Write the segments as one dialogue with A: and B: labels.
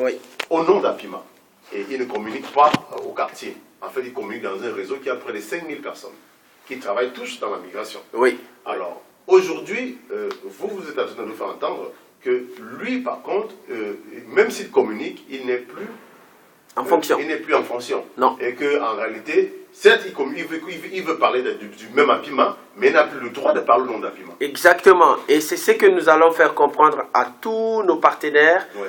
A: Oui.
B: Au nom d'Apima. Et il ne communique pas au quartier. En fait, il communique dans un réseau qui a près de 5000 personnes qui travaillent tous dans la migration.
A: Oui.
B: Alors, aujourd'hui, vous êtes en train de nous faire entendre que lui, par contre, même s'il communique, il n'est plus
A: en fonction.
B: Il n'est plus en fonction.
A: Non.
B: Et qu'en réalité, certes, il veut parler du même Apima, mais il n'a plus le droit de parler au nom d'Apima.
A: Exactement. Et c'est ce que nous allons faire comprendre à tous nos partenaires.
B: Ouais.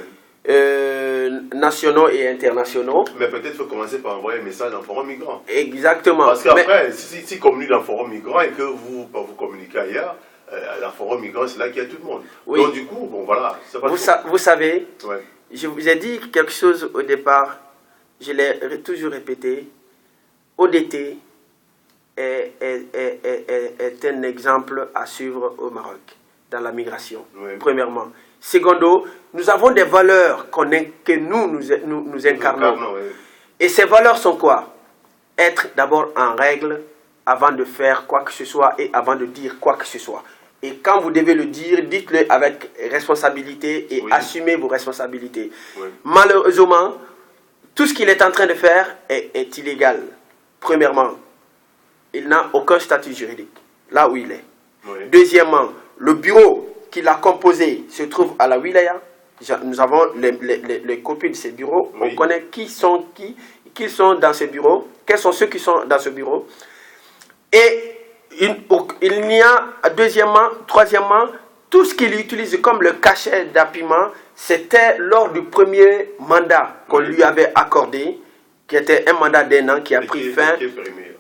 A: Nationaux et internationaux.
B: Mais peut-être qu'il faut commencer par envoyer un message dans le forum migrant.
A: Exactement.
B: Parce qu'après, si communique dans le forum migrant et que vous communiquez ailleurs, dans le forum migrant, c'est là qu'il y a tout le monde.
A: Oui.
B: Donc du coup, bon voilà.
A: Vous savez,
B: ouais.
A: Je vous ai dit quelque chose au départ, je l'ai toujours répété, ODT est un exemple à suivre au Maroc, dans la migration,
B: oui.
A: Premièrement. Secondo, nous avons des valeurs que nous incarnons.
B: Oui.
A: Et ces valeurs sont quoi? Être d'abord en règle avant de faire quoi que ce soit et avant de dire quoi que ce soit. Et quand vous devez le dire, dites-le avec responsabilité et
B: oui.
A: assumez vos responsabilités.
B: Oui.
A: Malheureusement, tout ce qu'il est en train de faire est illégal. Premièrement, il n'a aucun statut juridique, là où il est.
B: Oui.
A: Deuxièmement, le bureau qu'il a composé se trouve à la Wilaya. Nous avons les copies de ces bureaux. Oui. On connaît qui sont dans ce bureau, quels sont ceux qui sont dans ce bureau. Et il n'y a, troisièmement, tout ce qu'il utilise comme le cachet d'Apima, c'était lors du premier mandat qu'on lui avait accordé, qui était un mandat d'1 an qui a pris fin,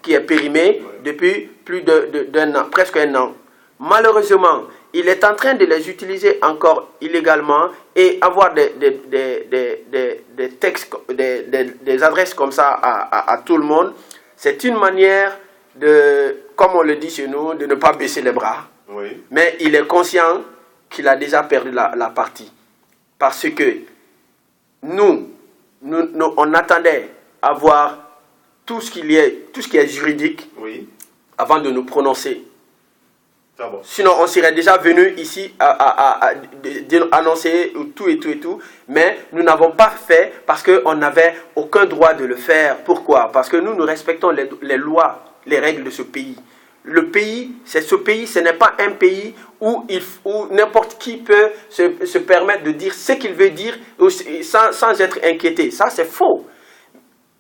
A: qui est périmé depuis plus d'un an, presque un an. Malheureusement, il est en train de les utiliser encore illégalement et avoir des textes, des adresses comme ça à tout le monde. C'est une manière de, comme on le dit chez nous, de ne pas baisser les bras.
B: Oui.
A: Mais il est conscient qu'il a déjà perdu la partie. Parce que nous, on attendait avoir tout ce qui est juridique
B: oui.
A: avant de nous prononcer.
B: Bon.
A: Sinon, on serait déjà venu ici à annoncer tout et tout. Mais nous n'avons pas fait parce qu'on n'avait aucun droit de le faire. Pourquoi? Parce que nous respectons les lois, les règles de ce pays. Le pays, c'est ce pays, ce n'est pas un pays où n'importe qui peut se permettre de dire ce qu'il veut dire sans être inquiété. Ça, c'est faux.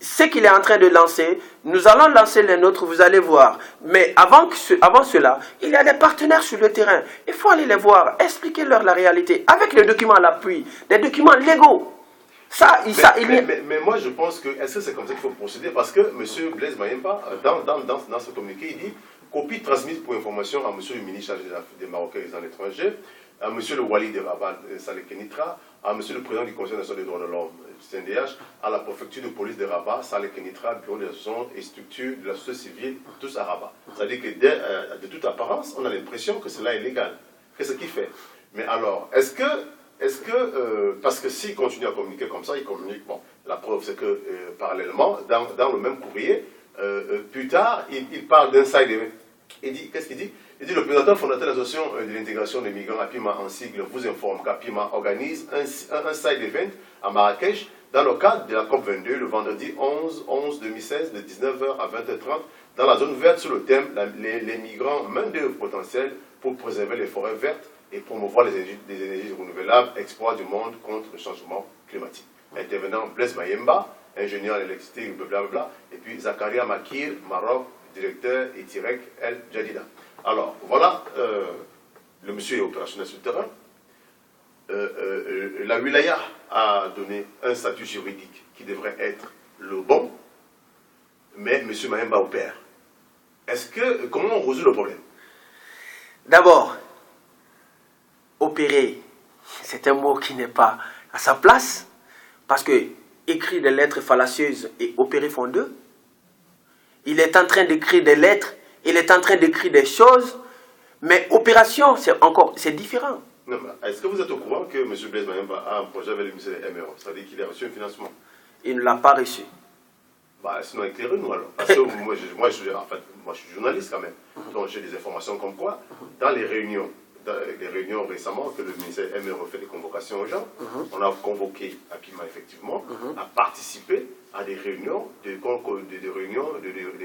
A: Ce qu'il est en train de lancer, nous allons lancer les nôtres, vous allez voir. Mais avant cela, il y a des partenaires sur le terrain. Il faut aller les voir, expliquer-leur la réalité, avec les documents à l'appui, des documents légaux.
B: Mais moi, je pense que, est-ce que c'est comme ça qu'il faut procéder? Parce que M. Blaise Mayemba, dans ce communiqué, il dit copie transmise pour information à M. le ministre chargé des Marocains et des étrangers, à M. le Wali de Rabat, Saleh Kenitra, à M. le président du Conseil national des droits de l'homme, CNDH, à la préfecture de police de Rabat, Saleh Kenitra, bureau des associations et structures de la société civile, tous à Rabat. C'est-à-dire que de toute apparence, on a l'impression que cela est légal. Qu'est-ce qu'il fait? Mais alors, est-ce que parce que s'il continue à communiquer comme ça, il communique, bon, la preuve c'est que parallèlement, dans le même courrier, plus tard, il parle d'un side event. Il dit, qu'est-ce qu'il dit? Il dit, le président fondateur de l'association de l'intégration des migrants APIMA en sigle vous informe qu'APIMA organise un side event à Marrakech dans le cadre de la COP22 le vendredi 11/11/2016 de 19h à 20h30 dans la zone verte sur le thème les migrants main-d'œuvre potentielle pour préserver les forêts vertes et promouvoir des énergies renouvelables, exploit du monde contre le changement climatique. Intervenant Blaise Mayemba, ingénieur en électricité, blablabla, et puis Zakaria Makir, Maroc, directeur et Tirek El Jadida. Alors, voilà, le monsieur est opérationnel sur le terrain. La wilaya a donné un statut juridique qui devrait être le bon, mais M. Mayemba opère. Comment on résout le problème?
A: D'abord, opérer, c'est un mot qui n'est pas à sa place, parce que écrire des lettres fallacieuses et opérer font deux. Il est en train d'écrire des lettres, il est en train d'écrire des choses, mais opération, c'est différent.
B: Est-ce que vous êtes au courant que M. Blaise Mayemba a un projet avec le ministère des MRO, c'est-à-dire qu'il a reçu un financement?
A: Il ne l'a pas reçu.
B: Sinon, éclairez-nous alors. Parce que moi, je suis journaliste quand même. Donc, j'ai des informations comme quoi, dans les réunions dans des réunions récemment que le ministère MRE fait des convocations aux gens. On a convoqué Apima effectivement à participer à des réunions, des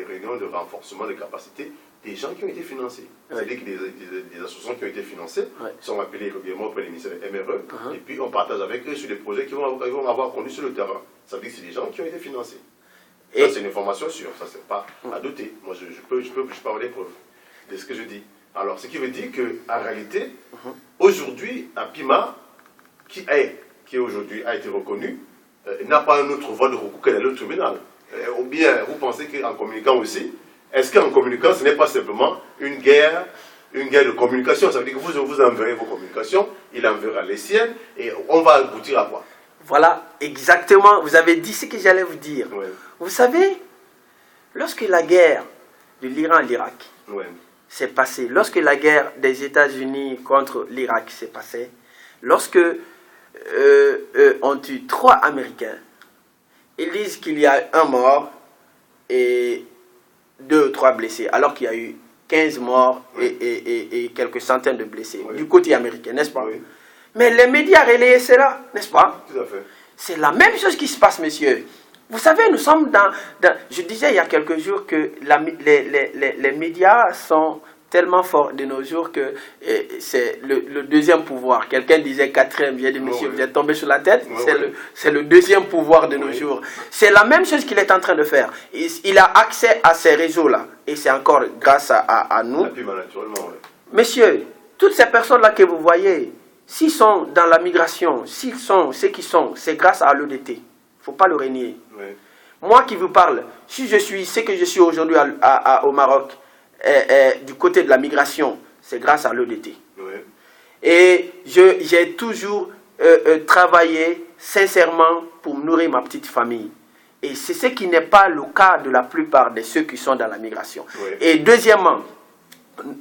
B: réunions de renforcement des capacités des gens qui ont été financés. C'est-à-dire que des associations qui ont été financées sont appelées régulièrement auprès du ministère MRE et puis on partage avec eux sur des projets qui vont avoir conduit sur le terrain. Ça veut dire que c'est des gens qui ont été financés. Ça, c'est une information sûre, ça c'est pas à douter. Moi je peux avoir des preuves de ce que je dis. Alors, ce qui veut dire qu'en réalité, aujourd'hui, Apima, qui aujourd'hui a été reconnu, n'a pas une autre voie de recours que le tribunal. Ou bien, vous pensez qu'en communiquant aussi, est-ce qu'en communiquant, ce n'est pas simplement une guerre de communication? Ça veut dire que vous enverrez vos communications, il enverra les siennes, et on va aboutir à quoi?
A: Voilà, exactement. Vous avez dit ce que j'allais vous dire. Vous savez, lorsque la guerre de l'Iran et l'Irak s'est passée, lorsque la guerre des États-Unis contre l'Irak s'est passée, lorsque on tue 3 Américains, ils disent qu'il y a un mort et 2 ou 3 blessés, alors qu'il y a eu 15 morts et quelques centaines de blessés du côté américain, n'est-ce pas? Mais les médias relayaient cela, n'est-ce pas?
B: Tout à fait.
A: C'est la même chose qui se passe, messieurs. Vous savez, nous sommes je disais il y a quelques jours que les médias sont tellement forts de nos jours que c'est le deuxième pouvoir. Quelqu'un disait 4e, j'ai dit, monsieur, vous êtes tombé sur la tête. C'est le deuxième pouvoir de nos jours. C'est la même chose qu'il est en train de faire. Il a accès à ces réseaux-là. Et c'est encore grâce à nous. Messieurs, toutes ces personnes-là que vous voyez, s'ils sont dans la migration, s'ils sont ce qu'ils sont, c'est grâce à l'ODT. Il ne faut pas le renier. Moi qui vous parle, si je suis ce que je suis aujourd'hui au Maroc, du côté de la migration, c'est grâce à l'ODT. Et j'ai toujours travaillé sincèrement pour nourrir ma petite famille. Et c'est ce qui n'est pas le cas de la plupart de ceux qui sont dans la migration. Et deuxièmement,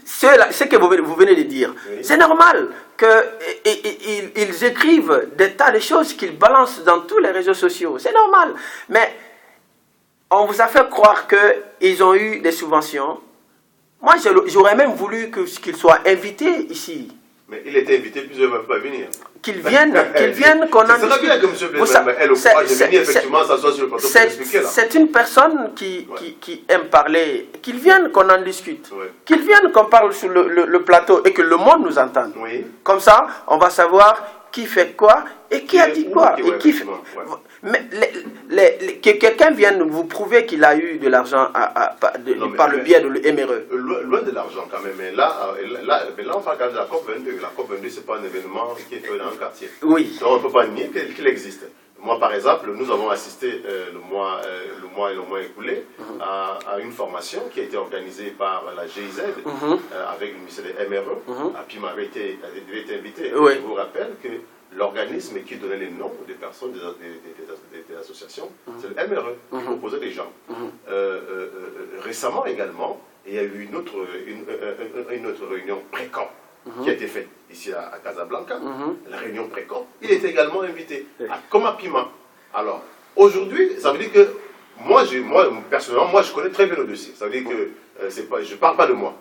A: ce que vous venez de dire, c'est normal qu'ils écrivent des tas de choses qu'ils balancent dans tous les réseaux sociaux. C'est normal. Mais on vous a fait croire qu'ils ont eu des subventions. Moi, j'aurais même voulu qu'ils soient invités ici.
B: Mais il était invité, puis il ne va pas venir.
A: Qu'ils viennent, qu'on en discute.
B: C'est bien que M. Blesma ait le courage de venir, effectivement, s'asseoir sur le plateau pour expliquer là.
A: C'est une personne qui aime parler. Qu'ils viennent, qu'on en discute. Qu'ils viennent, qu'on parle sur le plateau et que le monde nous entende. Comme ça, on va savoir qui fait quoi et qui a dit quoi. Et qui fait... Mais que quelqu'un vienne vous prouver qu'il a eu de l'argent par le biais de l'MRE.
B: Loin de l'argent quand même, mais là on parle de la COP22. La COP22, ce n'est pas un événement qui est fait dans un quartier. Donc on ne peut pas nier qu'il existe. Moi par exemple, nous avons assisté le mois écoulé à une formation qui a été organisée par la GIZ avec le ministère des MRE. Apima avait été invité. Je vous rappelle que l'organisme qui donnait les noms des personnes des associations, c'est le MRE qui proposait des gens. Récemment également, il y a eu une autre réunion pré-COP qui a été faite ici à Casablanca, la réunion pré-COP. Il était également invité, comme Apima. Alors, aujourd'hui, ça veut dire que moi, personnellement, je connais très bien le dossier. Ça veut dire que je ne parle pas de moi.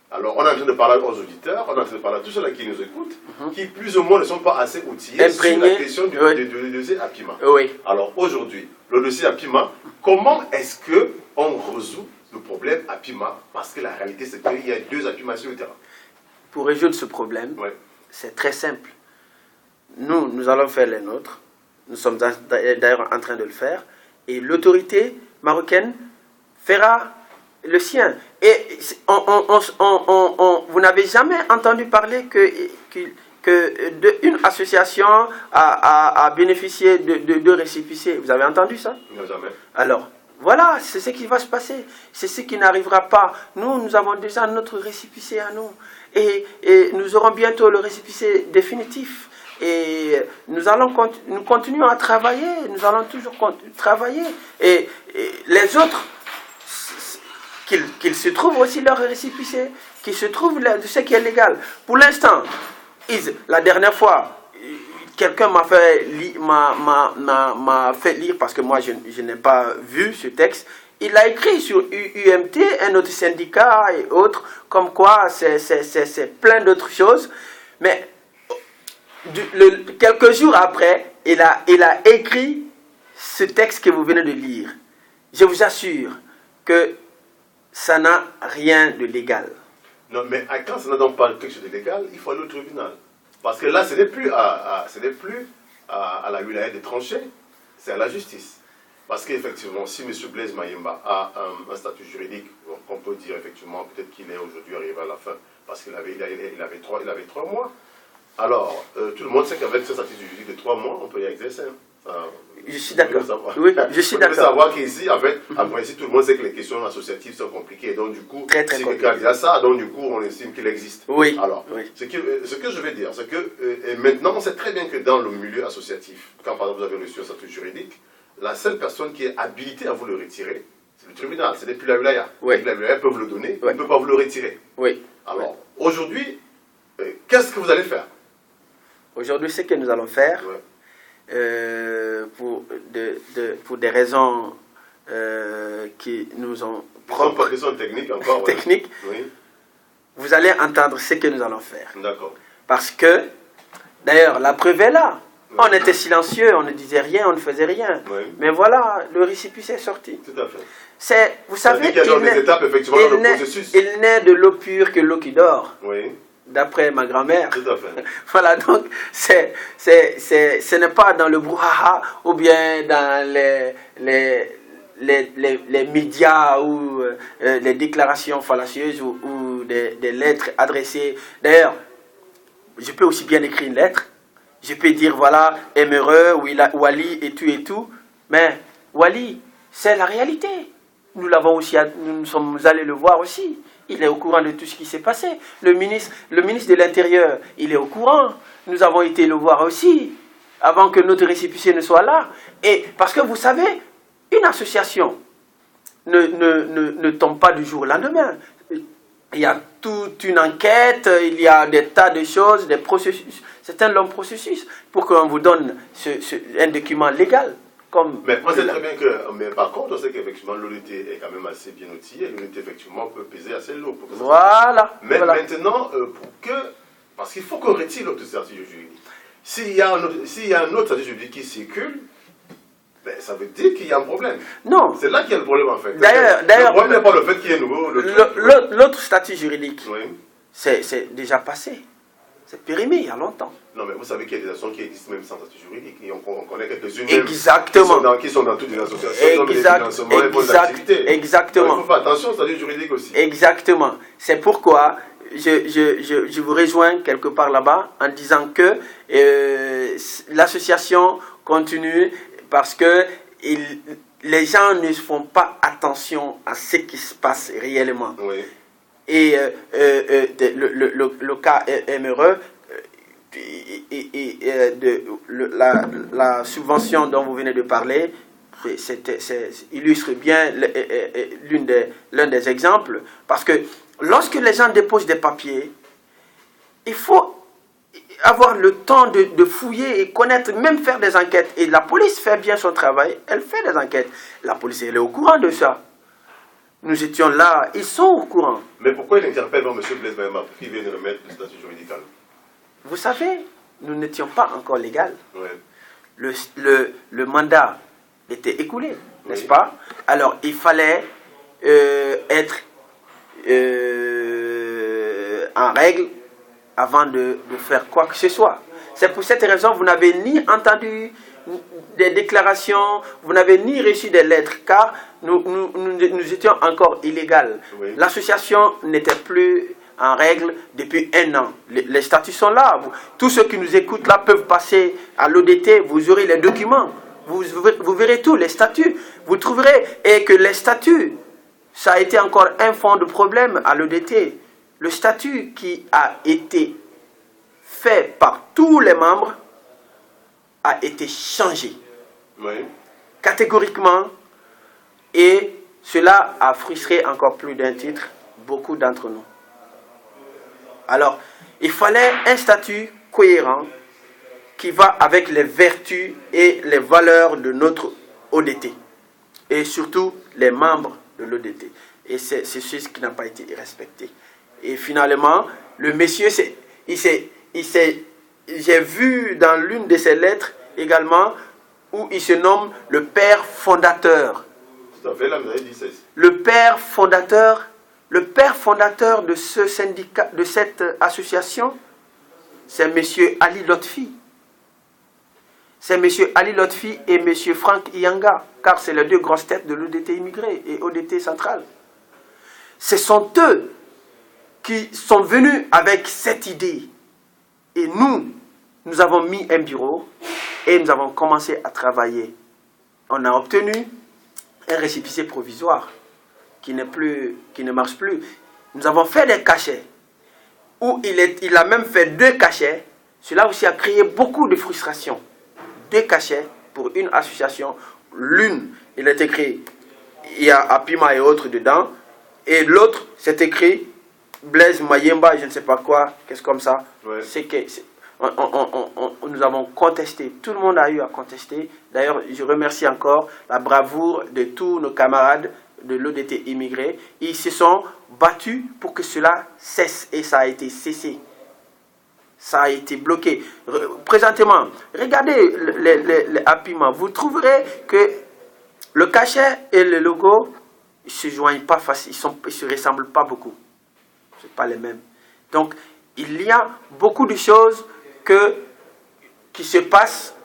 B: Alors, on est en train de parler aux auditeurs, on est en train de parler à tous ceux-là qui nous écoutent, qui plus ou moins ne sont pas assez outillés sur la question du dossier Apima. Alors, aujourd'hui, le dossier Apima, comment est-ce qu'on résout le problème Apima? Parce que la réalité, c'est qu'il y a 2 Apima sur le terrain.
A: Pour résoudre ce problème, c'est très simple. Nous allons faire les nôtres. Nous sommes d'ailleurs en train de le faire. Et l'autorité marocaine fera le sien. Et vous n'avez jamais entendu parler qu'une association a bénéficié de récépissés. Vous avez entendu ça?
B: Non, jamais.
A: Alors, voilà, c'est ce qui va se passer. C'est ce qui n'arrivera pas. Nous avons déjà notre récépissé à nous. Et nous aurons bientôt le récépissé définitif. Et nous continuons à travailler. Nous allons toujours travailler. Et les autres, qu'ils se trouvent aussi leur récépissé, qu'ils se trouvent de ce qui est légal. Pour l'instant, la dernière fois, quelqu'un m'a fait lire, parce que moi je n'ai pas vu ce texte, il a écrit sur UMT, un autre syndicat et autres, comme quoi c'est plein d'autres choses. Mais quelques jours après, il a écrit ce texte que vous venez de lire. Je vous assure que ça n'a rien de légal.
B: Non, mais quand ça n'a donc pas quelque chose de légal, il faut aller au tribunal. Parce que là, ce n'est plus à la wilaya de trancher, c'est à la justice. Parce qu'effectivement, si M. Blaise Mayemba a un statut juridique, on peut dire effectivement, peut-être qu'il est aujourd'hui arrivé à la fin, parce qu'il avait 3 mois. Alors, tout le monde sait qu'avec ce statut juridique de 3 mois, on peut y exercer.
A: Je suis d'accord. Oui, je suis d'accord.
B: Il faut savoir qu'ici, en fait, en principe, tout le monde sait que les questions associatives sont compliquées. Donc, du coup, si quelqu'un dit ça, donc, du coup, on estime qu'il existe.
A: Oui.
B: Alors, ce que je vais dire, c'est que maintenant, on sait très bien que dans le milieu associatif, quand par exemple vous avez reçu un statut juridique, la seule personne qui est habilitée à vous le retirer, c'est le tribunal, c'est depuis la wilaya.
A: Oui.
B: La wilaya peut vous le donner,
A: oui.
B: il ne peut pas vous le retirer.
A: Oui.
B: Alors, aujourd'hui, qu'est-ce que vous allez faire?
A: Aujourd'hui, ce que nous allons faire, pour des raisons qui nous ont propres,
B: des raisons techniques encore.
A: Techniques,
B: oui.
A: Vous allez entendre ce que nous allons faire.
B: D'accord.
A: Parce que, d'ailleurs, la preuve est là. Oui. On était silencieux, on ne disait rien, on ne faisait rien. Oui. Mais voilà, le récipient est sorti.
B: Tout à fait.
A: Vous savez,
B: il
A: naît de l'eau pure que l'eau qui dort.
B: Oui.
A: D'après ma grand-mère.
B: Tout à fait.
A: Voilà, donc, ce n'est pas dans le brouhaha ou bien dans les médias ou les déclarations fallacieuses ou des lettres adressées. D'ailleurs, je peux aussi bien écrire une lettre. Je peux dire, voilà, Emereux, Wali et tout. Mais Wali, c'est la réalité. Nous l'avons aussi, nous sommes allés le voir aussi. Il est au courant de tout ce qui s'est passé. Le ministre de l'Intérieur, il est au courant. Nous avons été le voir aussi, avant que notre récépissé ne soit là. Et parce que vous savez, une association ne tombe pas du jour au lendemain. Il y a toute une enquête, il y a des tas de choses, des processus. C'est un long processus pour qu'on vous donne un document légal.
B: Mais on sait très bien que, mais par contre, on sait qu'effectivement l'unité est quand même assez bien outillée, l'unité effectivement peut peser assez lourd. Pour que ça
A: voilà.
B: Mais
A: voilà.
B: Maintenant, parce qu'il faut qu'on retire l'autre statut juridique. S'il y a un autre statut juridique qui circule, ben, ça veut dire qu'il y a un problème.
A: Non.
B: C'est là qu'il y a le problème en fait.
A: D'ailleurs,
B: le problème n'est pas le fait qu'il y ait nouveau.
A: L'autre statut juridique, oui. C'est déjà passé. C'est périmé il y a longtemps.
B: Non, mais vous savez qu'il y a des associations qui existent même sans statut juridique. Et on connaît quelques-unes qui sont dans toutes les associations.
A: Exactement.
B: Donc, il faut faire attention au statut juridique aussi.
A: Exactement. C'est pourquoi je vous rejoins quelque part là-bas en disant que l'association continue parce que les gens ne font pas attention à ce qui se passe réellement.
B: Oui.
A: Et le cas Emereux, la subvention dont vous venez de parler, illustre bien l'un des exemples. Parce que lorsque les gens déposent des papiers, il faut avoir le temps de fouiller et connaître, même faire des enquêtes. Et la police fait bien son travail, elle fait des enquêtes. La police, elle est au courant de ça. Nous étions là, ils sont au courant.
B: Mais pourquoi il interpelle M. Blaise Mayemba pour qu'il vienne remettre le statut juridique?
A: Vous savez, nous n'étions pas encore légal.
B: Ouais.
A: Le mandat était écoulé, n'est-ce pas? Alors, il fallait être en règle avant de faire quoi que ce soit. C'est pour cette raison que vous n'avez ni entendu des déclarations, vous n'avez ni reçu des lettres, car nous étions encore illégaux.
B: Oui.
A: L'association n'était plus en règle depuis 1 an. Les statuts sont là. Tous ceux qui nous écoutent là peuvent passer à l'ODT, vous aurez les documents. Vous verrez tous les statuts. Vous trouverez, et que les statuts, ça a été encore un fond de problème à l'ODT. Le statut qui a été fait par tous les membres a été changé.
B: Oui.
A: Catégoriquement, et cela a frustré encore plus d'un titre beaucoup d'entre nous. Alors, il fallait un statut cohérent qui va avec les vertus et les valeurs de notre ODT. et surtout les membres de l'ODT. Et c'est ce qui n'a pas été respecté. Et finalement, le monsieur, j'ai vu dans l'une de ses lettres également, où il se nomme le père fondateur.
B: Tout à fait, là, vous avez dit ça.
A: Le père fondateur de ce syndicat, de cette association, c'est M. Ali Lotfi. C'est M. Ali Lotfi et M. Franck Iyanga, car c'est les deux grosses têtes de l'ODT immigré et ODT central. Ce sont eux qui sont venus avec cette idée. Et nous avons mis un bureau et nous avons commencé à travailler. On a obtenu un récépissé provisoire qui ne marche plus. Nous avons fait des cachets où il a même fait 2 cachets. Cela aussi a créé beaucoup de frustration. 2 cachets pour une association. L'une, il est écrit, il y a Apima et autres dedans. Et l'autre, c'est écrit Blaise Mayemba, je ne sais pas quoi, qu'est-ce comme ça. Ouais. Nous avons contesté, tout le monde a eu à contester. D'ailleurs, je remercie encore la bravoure de tous nos camarades de l'ODT immigré. Ils se sont battus pour que cela cesse et ça a été cessé. Ça a été bloqué. Présentement, regardez les Apima, vous trouverez que le cachet et le logo ne se joignent pas facilement, ils ne se ressemblent pas beaucoup. Ce ne sont pas les mêmes. Donc, il y a beaucoup de choses qui se passent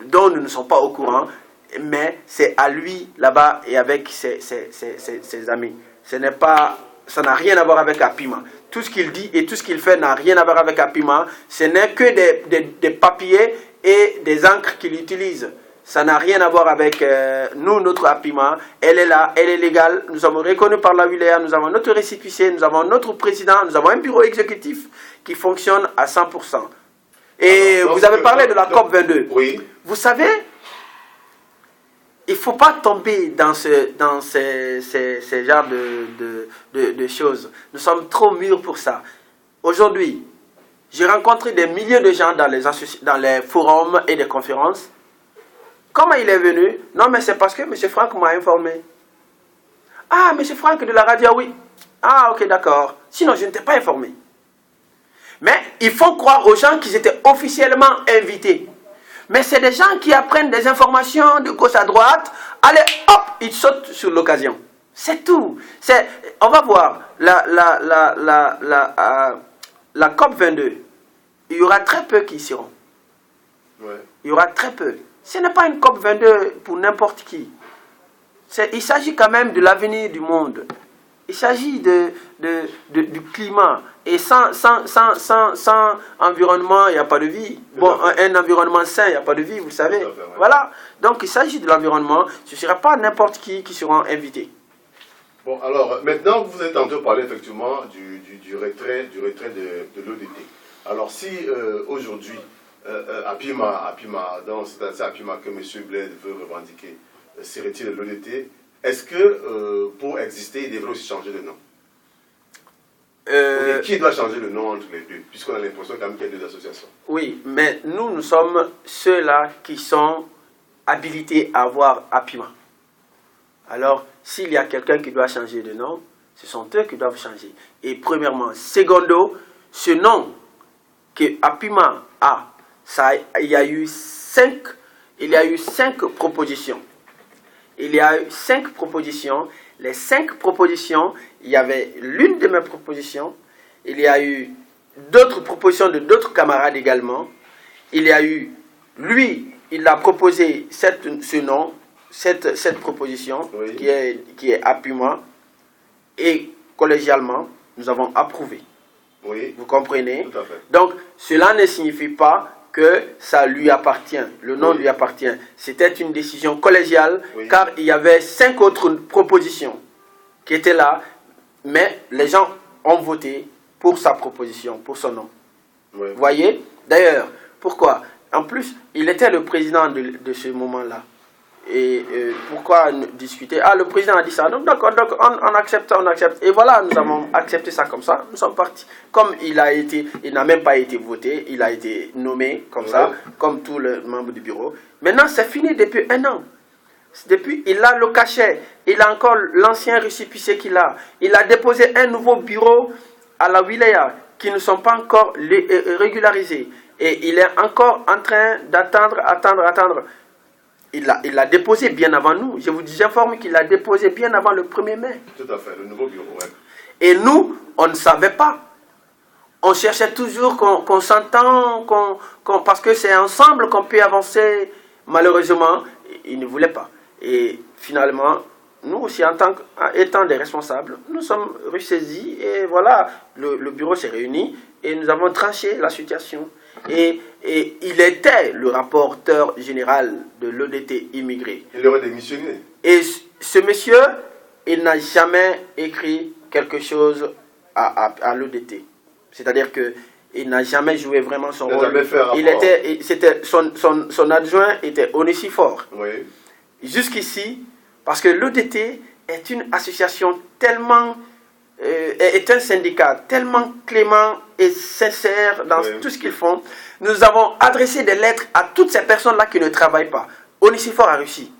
A: dont nous ne sommes pas au courant, mais c'est à lui là-bas et avec ses amis. Ça n'a rien à voir avec Apima. Tout ce qu'il dit et tout ce qu'il fait n'a rien à voir avec Apima. Ce n'est que des papiers et des encres qu'il utilise. Ça n'a rien à voir avec nous, notre Apima. Elle est là, elle est légale. Nous sommes reconnus par la wilaya, nous avons notre récépissé, nous avons notre président, nous avons un bureau exécutif qui fonctionne à 100%. Et vous avez parlé de la COP22.
B: Oui.
A: Vous savez, il ne faut pas tomber dans ces genres de choses. Nous sommes trop mûrs pour ça. Aujourd'hui, j'ai rencontré des milliers de gens dans les forums et les conférences. Comment il est venu? Non, mais c'est parce que M. Franck m'a informé. Ah, M. Franck de la radio, oui. Ah, ok, d'accord. Sinon, je ne t'ai pas informé. Mais il faut croire aux gens qu'ils étaient officiellement invités. Mais c'est des gens qui apprennent des informations de gauche à droite. Allez, hop, ils sautent sur l'occasion. C'est tout. On va voir la COP22. Il y aura très peu qui y seront. Ouais. Il y aura très peu. Ce n'est pas une COP22 pour n'importe qui. Il s'agit quand même de l'avenir du monde. Il s'agit du climat. Et sans environnement, il n'y a pas de vie. Bon, un environnement sain, il n'y a pas de vie, vous le savez. Ouais. Voilà. Donc, il s'agit de l'environnement. Ce ne sera pas n'importe qui seront invités.
B: Bon, alors, maintenant, vous êtes en train de parler effectivement du retrait de l'ODT. Alors, si aujourd'hui, Apima, donc c'est Apima que M. Blaise veut revendiquer, se retire de l'ODT, est-ce que pour exister, il devrait aussi changer de nom? Qui doit changer le nom entre les deux? Puisqu'on a l'impression quand même qu'il y a 2 associations.
A: Oui, mais nous sommes ceux-là qui sont habilités à avoir Apima. Alors, s'il y a quelqu'un qui doit changer de nom, ce sont eux qui doivent changer. Et premièrement, secondo, ce nom que Apima a, il y a eu 5 propositions. Il y a eu 5 propositions. Les 5 propositions, il y avait l'une de mes propositions. Il y a eu d'autres propositions de d'autres camarades également. Il y a eu, lui, il a proposé ce nom, cette proposition, oui, qui est Apima. Et collégialement, nous avons approuvé. Oui. Vous comprenez?
B: Tout à fait.
A: Donc, cela ne signifie pas que ça lui appartient, le nom lui appartient. C'était une décision collégiale, car il y avait 5 autres propositions qui étaient là, mais les gens ont voté pour sa proposition, pour son nom. Vous voyez? D'ailleurs, pourquoi? En plus, il était le président de ce moment-là. Et pourquoi discuter? Ah, le président a dit ça. Donc d'accord, donc on accepte, on accepte. Et voilà, nous avons accepté ça comme ça. Nous sommes partis. Comme il n'a même pas été voté, il a été nommé comme ça, comme tous les membres du bureau. Maintenant, c'est fini depuis 1 an. Depuis, il a le cachet, il a encore l'ancien récépissé qu'il a. Il a déposé un nouveau bureau à la wilaya qui ne sont pas encore régularisés. Et il est encore en train d'attendre. Il l'a déposé bien avant nous. Je vous informe qu'il l'a déposé bien avant le 1er mai.
B: Tout à fait, le nouveau bureau, ouais.
A: Et nous, on ne savait pas. On cherchait toujours qu'on s'entend, parce que c'est ensemble qu'on peut avancer. Malheureusement, il ne voulait pas. Et finalement, nous aussi, étant des responsables, nous sommes ressaisis. Et voilà, le bureau s'est réuni et nous avons tranché la situation. Et il était le rapporteur général de l'ODT immigré.
B: Il aurait démissionné.
A: Et ce monsieur, il n'a jamais écrit quelque chose à l'ODT. C'est-à-dire qu'il n'a jamais joué vraiment son rôle. Son adjoint était Onesiphore.
B: Oui.
A: Jusqu'ici, parce que l'ODT est une association tellement... est un syndicat tellement clément et sincère dans tout ce qu'ils font. Nous avons adressé des lettres à toutes ces personnes-là qui ne travaillent pas. Onesiphore a réussi.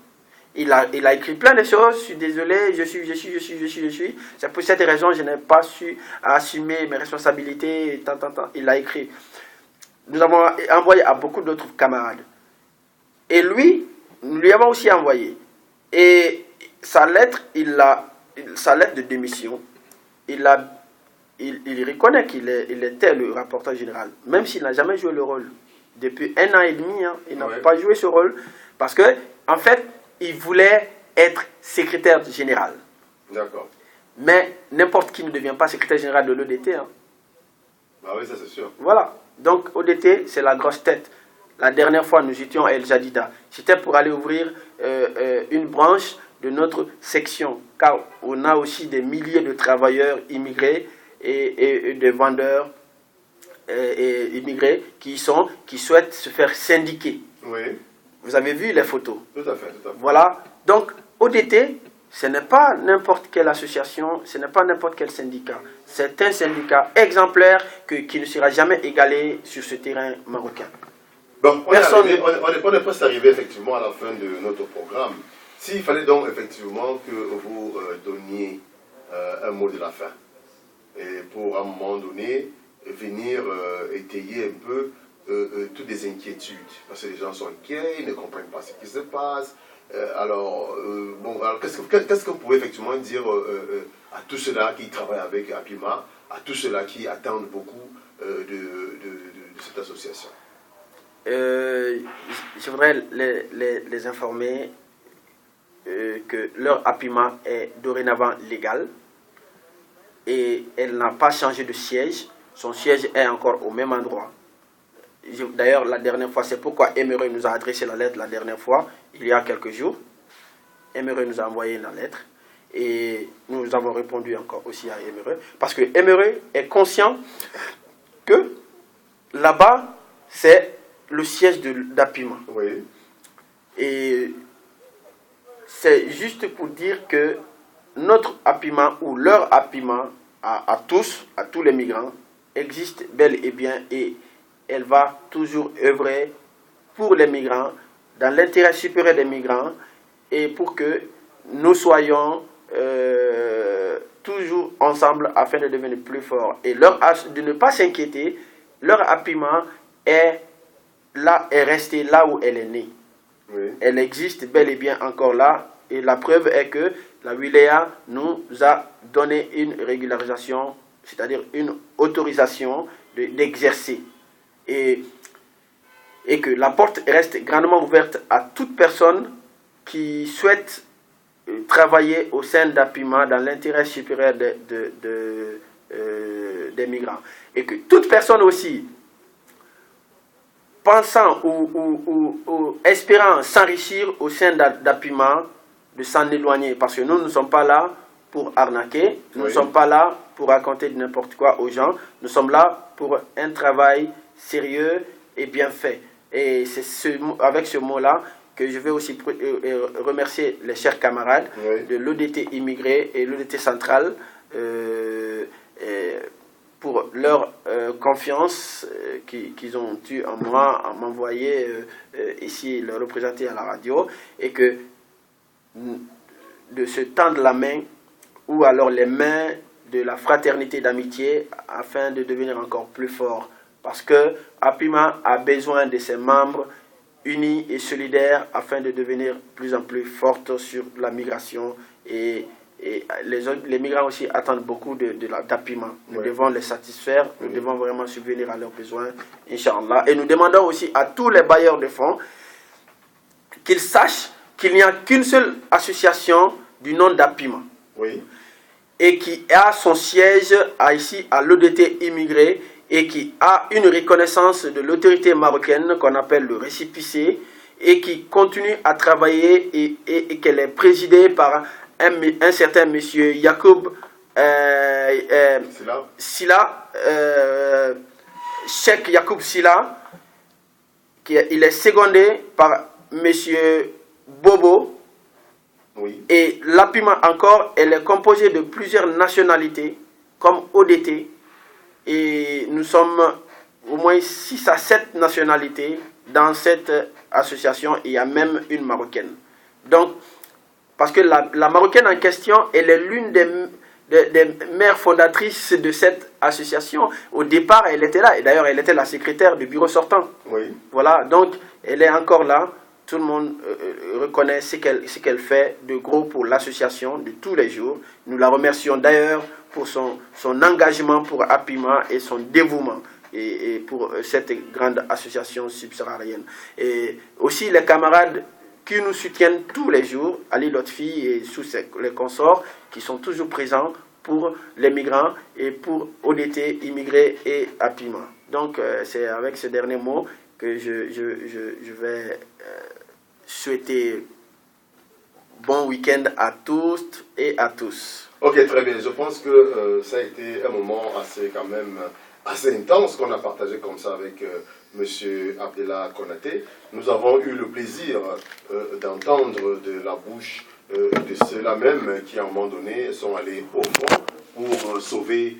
A: Il a écrit plein de choses. Je suis désolé, je suis. C'est pour cette raison que je n'ai pas su assumer mes responsabilités. Il a écrit. Nous avons envoyé à beaucoup d'autres camarades. Et lui, nous lui avons aussi envoyé. Et sa lettre, sa lettre de démission, il reconnaît qu'il était le rapporteur général, même s'il n'a jamais joué le rôle. Depuis 1 an et demi, il n'a pas joué ce rôle, parce que, en fait, il voulait être secrétaire général.
B: D'accord.
A: Mais n'importe qui ne devient pas secrétaire général de l'ODT.
B: Bah oui, ça c'est sûr.
A: Voilà. Donc, ODT, c'est la grosse tête. La dernière fois, nous étions à El Jadida. C'était pour aller ouvrir une branche de notre section, car on a aussi des milliers de travailleurs immigrés et de vendeurs immigrés qui souhaitent se faire syndiquer.
B: Oui.
A: Vous avez vu les photos?
B: Tout à fait, tout à fait.
A: Voilà. Donc, ODT, ce n'est pas n'importe quelle association, ce n'est pas n'importe quel syndicat. C'est un syndicat exemplaire qui ne sera jamais égalé sur ce terrain marocain.
B: Bon, on est presque arrivé effectivement à la fin de notre programme. S'il fallait donc effectivement que vous donniez un mot de la fin, et pour à un moment donné venir étayer un peu toutes les inquiétudes, parce que les gens sont inquiets, ils ne comprennent pas ce qui se passe. Alors qu'est-ce que vous pouvez effectivement dire à tous ceux-là qui travaillent avec APIMA, à tous ceux-là qui attendent beaucoup de cette association?
A: Je voudrais les informer que leur APIMA est dorénavant légale et elle n'a pas changé de siège. Son siège est encore au même endroit. D'ailleurs, la dernière fois, c'est pourquoi Emery nous a adressé la lettre la dernière fois, il y a quelques jours. Emery nous a envoyé la lettre et nous avons répondu encore aussi à Emery, parce que Emery est conscient que là-bas, c'est le siège d'APIMA.
B: Oui.
A: Et c'est juste pour dire que notre APIMA ou leur APIMA à tous les migrants existe bel et bien et elle va toujours œuvrer pour les migrants, dans l'intérêt supérieur des migrants et pour que nous soyons toujours ensemble afin de devenir plus forts. Et de ne pas s'inquiéter, leur APIMA est restée là où elle est née.
B: Oui.
A: Elle existe bel et bien encore là. Et la preuve est que la wilaya nous a donné une régularisation, c'est-à-dire une autorisation d'exercer. Et que la porte reste grandement ouverte à toute personne qui souhaite travailler au sein d'APIMA dans l'intérêt supérieur des migrants. Et que toute personne aussi pensant ou espérant s'enrichir au sein d'APIMA, de s'en éloigner, parce que nous ne sommes pas là pour arnaquer, nous ne sommes pas là pour raconter n'importe quoi aux gens, nous sommes là pour un travail sérieux et bien fait. Et c'est avec ce mot-là que je vais aussi remercier les chers camarades de l'ODT immigré et l'ODT central pour leur confiance qu'ils ont eue en moi, en m'envoyer ici le représenter à la radio, et que de se tendre la main ou alors les mains de la fraternité d'amitié afin de devenir encore plus fort. Parce que APIMA a besoin de ses membres unis et solidaires afin de devenir plus en plus forte sur la migration. Et les migrants aussi attendent beaucoup d'APIMA. Nous devons les satisfaire, nous devons vraiment subvenir à leurs besoins, Inch'Allah. Et nous demandons aussi à tous les bailleurs de fonds qu'ils sachent qu'il n'y a qu'une seule association du nom d'APIMA. Et qui a son siège ici à l'ODT immigré, et qui a une reconnaissance de l'autorité marocaine qu'on appelle le récépissé, et qui continue à travailler et qu'elle est présidée par un certain monsieur Yacoub Silla, Cheikh Yacoub Silla, il est secondé par monsieur Bobo. Et l'APIMA encore, elle est composée de plusieurs nationalités comme ODT. Et nous sommes au moins 6 à 7 nationalités dans cette association, et il y a même une marocaine. Donc, parce que la marocaine en question, elle est l'une des mères fondatrices de cette association. Au départ, elle était là, et d'ailleurs, elle était la secrétaire du bureau sortant. Voilà, donc elle est encore là. Tout le monde reconnaît ce qu'elle fait de gros pour l'association de tous les jours. Nous la remercions d'ailleurs pour son engagement pour APIMA et son dévouement et pour cette grande association subsaharienne. Et aussi les camarades qui nous soutiennent tous les jours, Ali Lotfi et sous les consorts, qui sont toujours présents pour les migrants et pour ODT, immigrés et APIMA. Donc c'est avec ce dernier mot que je vais souhaiter bon week-end à tous et à tous.
B: Ok, très bien. Je pense que ça a été un moment assez intense qu'on a partagé comme ça avec M. Abdellah Konaté. Nous avons eu le plaisir d'entendre de la bouche de ceux-là même qui, à un moment donné, sont allés au front pour sauver